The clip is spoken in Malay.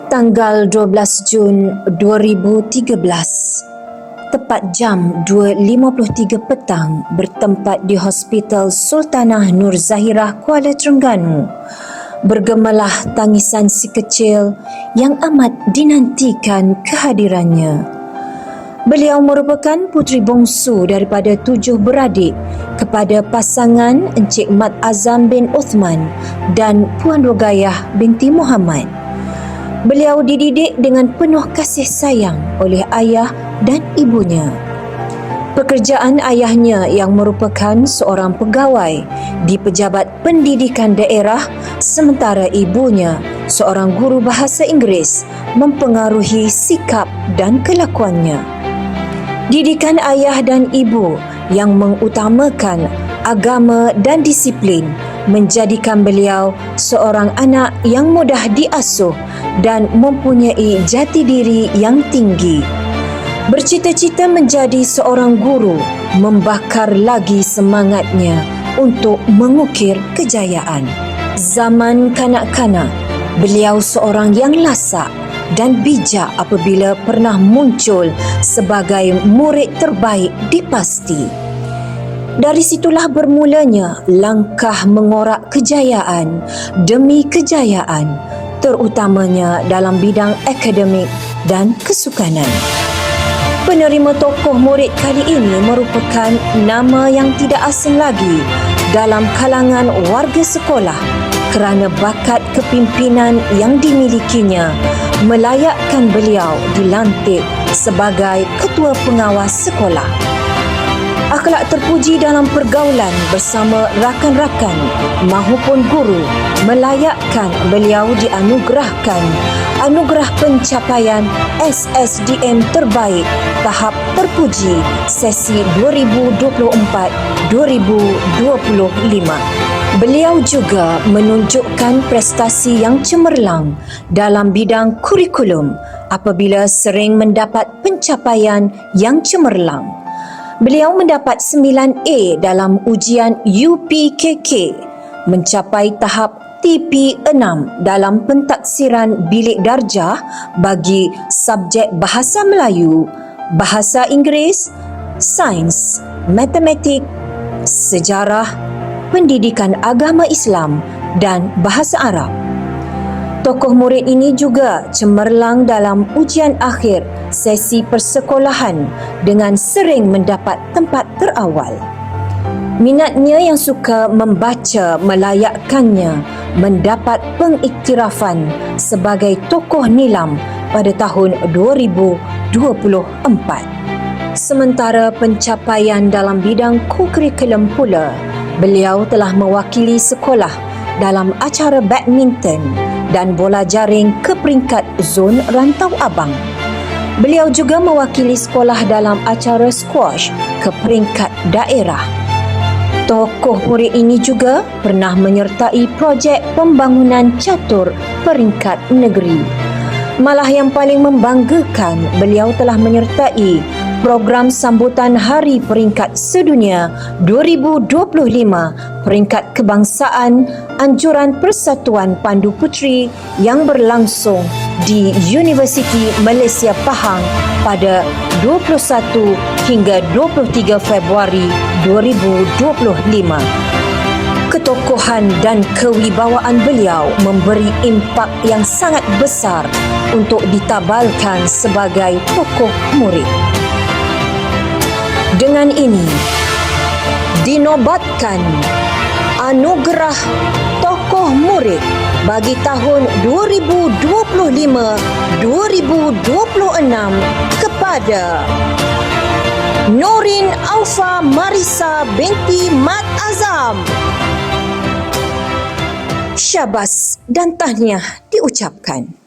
Tanggal 12 Jun 2013, tepat jam 2.53 petang, bertempat di Hospital Sultanah Nur Zahirah, Kuala Terengganu, bergemalah tangisan si kecil yang amat dinantikan kehadirannya. Beliau merupakan puteri bongsu daripada 7 beradik kepada pasangan Encik Mat Azam bin Uthman dan Puan Rogayah binti Muhammad. Beliau dididik dengan penuh kasih sayang oleh ayah dan ibunya. Pekerjaan ayahnya yang merupakan seorang pegawai di Pejabat Pendidikan Daerah, sementara ibunya seorang guru bahasa Inggeris, mempengaruhi sikap dan kelakuannya. Didikan ayah dan ibu yang mengutamakan agama dan disiplin menjadikan beliau seorang anak yang mudah diasuh dan mempunyai jati diri yang tinggi. Bercita-cita menjadi seorang guru membakar lagi semangatnya untuk mengukir kejayaan. Zaman kanak-kanak, beliau seorang yang lasak dan bijak apabila pernah muncul sebagai murid terbaik di Pasti. Dari situlah bermulanya langkah mengorak kejayaan demi kejayaan, terutamanya dalam bidang akademik dan kesukanan. Penerima tokoh murid kali ini merupakan nama yang tidak asing lagi dalam kalangan warga sekolah kerana bakat kepimpinan yang dimilikinya melayakkan beliau dilantik sebagai ketua pengawas sekolah. Akhlak terpuji dalam pergaulan bersama rakan-rakan mahupun guru melayakkan beliau dianugerahkan anugerah pencapaian SSDM terbaik tahap terpuji sesi 2024-2025. Beliau juga menunjukkan prestasi yang cemerlang dalam bidang kurikulum apabila sering mendapat pencapaian yang cemerlang. Beliau mendapat 9A dalam ujian UPKK, mencapai tahap TP6 dalam pentaksiran bilik darjah bagi subjek Bahasa Melayu, Bahasa Inggeris, Sains, Matematik, Sejarah, Pendidikan Agama Islam dan Bahasa Arab. Tokoh murid ini juga cemerlang dalam ujian akhir sesi persekolahan dengan sering mendapat tempat terawal. Minatnya yang suka membaca melayakkannya mendapat pengiktirafan sebagai tokoh nilam pada tahun 2024. Sementara pencapaian dalam bidang kurikulum pula, beliau telah mewakili sekolah dalam acara badminton dan bola jaring ke peringkat zon Rantau Abang. Beliau juga mewakili sekolah dalam acara squash ke peringkat daerah. Tokoh murid ini juga pernah menyertai projek pembangunan catur peringkat negeri. Malah yang paling membanggakan, beliau telah menyertai program sambutan Hari Peringkat Sedunia 2025 Peringkat Kebangsaan Anjuran Persatuan Pandu Puteri yang berlangsung di Universiti Malaysia Pahang pada 21 hingga 23 Februari 2025. Ketokohan dan kewibawaan beliau memberi impak yang sangat besar untuk ditabalkan sebagai tokoh murid. Dengan ini, dinobatkan anugerah tokoh murid bagi tahun 2025-2026 kepada Norin Aufa Marisa binti Mat Azam. Syabas dan tahniah diucapkan.